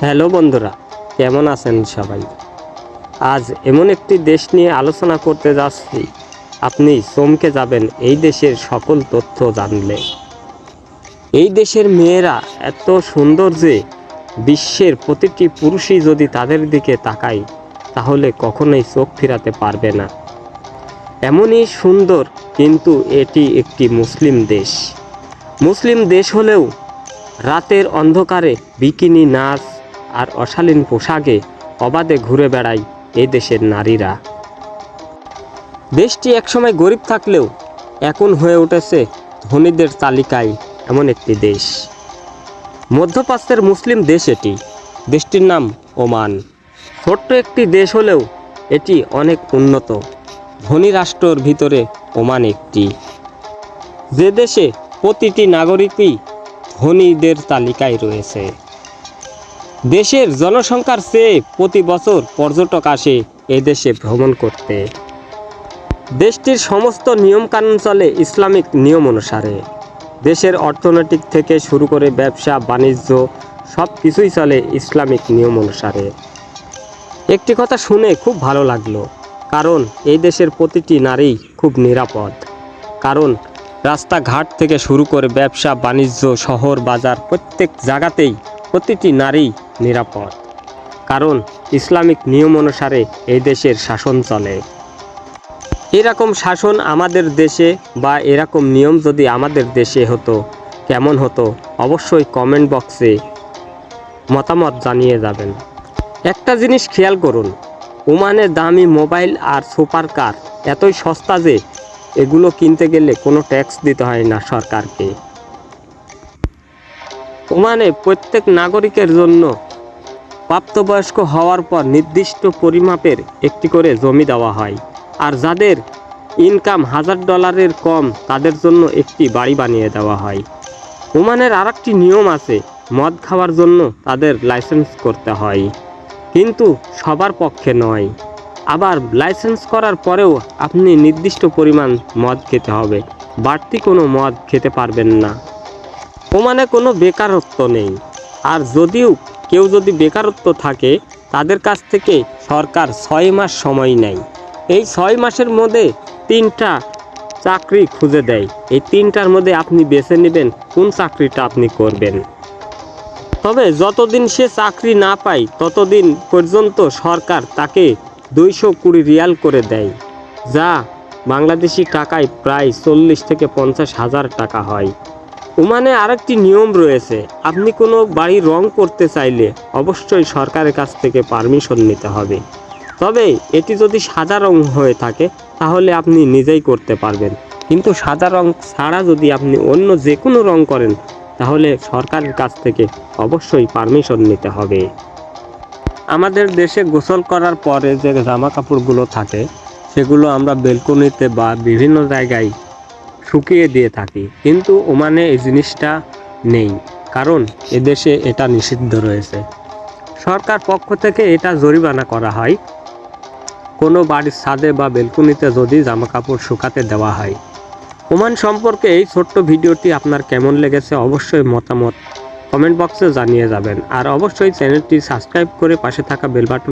Hello বন্ধুরা, কেমন আছেন সবাই? আজ এমন একটি দেশ নিয়ে আলোচনা করতে যাচ্ছি, আপনি চমকে যাবেন এই দেশের সকল তথ্য জানলে। এই দেশের মেয়েরা এত সুন্দর যে বিশ্বের প্রতিটি পুরুষই যদি তাদের দিকে তাকায় তাহলে কখনোই চোখ ফিরাতে পারবে না। এমনই সুন্দর, কিন্তু এটি একটি মুসলিম দেশ। মুসলিম দেশ হলেও রাতের অন্ধকারে বিকিনি নাচ আর অশালীন পোশাকে অবাধে ঘুরে বেড়ায় এই দেশের নারীরা। দেশটি একসময় গরিব থাকলেও এখন হয়ে উঠেছে ধনীদের তালিকায় এমন একটি দেশ। মধ্যপ্রাচ্যের মুসলিম দেশ এটি। দেশটির নাম ওমান। ছোট্ট একটি দেশ হলেও এটি অনেক উন্নত। ধনী রাষ্ট্রর ভিতরে ওমান একটি, যে দেশে প্রতিটি নাগরিকই ধনীদের তালিকায় রয়েছে। দেশের জনসংখ্যার চেয়ে প্রতি বছর পর্যটক আসে এই দেশে ভ্রমণ করতে। দেশটির সমস্ত নিয়মকানুন চলে ইসলামিক নিয়ম অনুসারে। দেশের অর্থনৈতিক থেকে শুরু করে ব্যবসা বাণিজ্য সব কিছুই চলে ইসলামিক নিয়ম অনুসারে। একটি কথা শুনে খুব ভালো লাগলো, কারণ এই দেশের প্রতিটি নারী খুব নিরাপদ। কারণ রাস্তাঘাট থেকে শুরু করে ব্যবসা বাণিজ্য শহর বাজার প্রত্যেক জায়গাতেই প্রতিটি নারী নিরাপদ। কারণ ইসলামিক নিয়ম অনুসারে এই দেশের শাসন চলে। এরকম শাসন আমাদের দেশে বা এরকম নিয়ম যদি আমাদের দেশে হতো কেমন হতো, অবশ্যই কমেন্ট বক্সে মতামত জানিয়ে যাবেন। একটা জিনিস খেয়াল করুন, ওমানে দামি মোবাইল আর সুপার কার এতই সস্তা যে এগুলো কিনতে গেলে কোনো ট্যাক্স দিতে হয় না সরকারকে। ওমানে প্রত্যেক নাগরিকের জন্য প্রাপ্তবয়স্ক হওয়ার পর নির্দিষ্ট পরিমাপের একটি করে জমি দেওয়া হয়, আর যাদের ইনকাম $1000 কম তাদের জন্য একটি বাড়ি বানিয়ে দেওয়া হয়। ওমানের আরেকটি নিয়ম আছে, মদ খাওয়ার জন্য তাদের লাইসেন্স করতে হয়, কিন্তু সবার পক্ষে নয়। আবার লাইসেন্স করার পরেও আপনি নির্দিষ্ট পরিমাণ মদ খেতে হবে, বাড়তি কোনো মদ খেতে পারবেন না। ওমানে কোনো বেকারত্ব নেই, আর যদিও কেউ যদি বেকারত্ব থাকে তাদের কাছ থেকে সরকার 6 মাস সময় নেয়। এই 6 মাসের মধ্যে 3টা চাকরি খুঁজে দেয়। এই 3টার মধ্যে আপনি বেছে নেবেন কোন চাকরিটা আপনি করবেন। তবে যতদিন সে চাকরি না পায় ততদিন পর্যন্ত সরকার তাকে 220 রিয়াল করে দেয়, যা বাংলাদেশি টাকায় প্রায় 40 থেকে 50 হাজার টাকা হয়। ওমানে আরেকটি নিয়ম রয়েছে, আপনি কোনো বাড়ি রং করতে চাইলে অবশ্যই সরকারের কাছ থেকে পারমিশন নিতে হবে। তবে এটি যদি সাদা রং হয়ে থাকে তাহলে আপনি নিজেই করতে পারবেন, কিন্তু সাদা রং ছাড়া যদি আপনি অন্য যে কোনো রং করেন তাহলে সরকারের কাছ থেকে অবশ্যই পারমিশন নিতে হবে। আমাদের দেশে গোসল করার পরে যে জামা কাপড়গুলো থাকে সেগুলো আমরা বেলকনিতে বা বিভিন্ন জায়গায় শুকিয়ে দিয়ে থাকি, কিন্তু ওমানে এই জিনিসটা নেই, কারণ এদেশে এটা নিষিদ্ধ রয়েছে। সরকার পক্ষ থেকে এটা জরিমানা করা হয় কোনো বাড়ির ছাদে বা বেলকনিতে যদি জামা কাপড় শুকাতে দেওয়া হয়। ওমান সম্পর্কে এই ছোট্ট ভিডিওটি আপনার কেমন লেগেছে অবশ্যই মতামত কমেন্ট বক্সে জানিয়ে যাবেন, আর অবশ্যই চ্যানেলটি সাবস্ক্রাইব করে পাশে থাকা বেল বাটন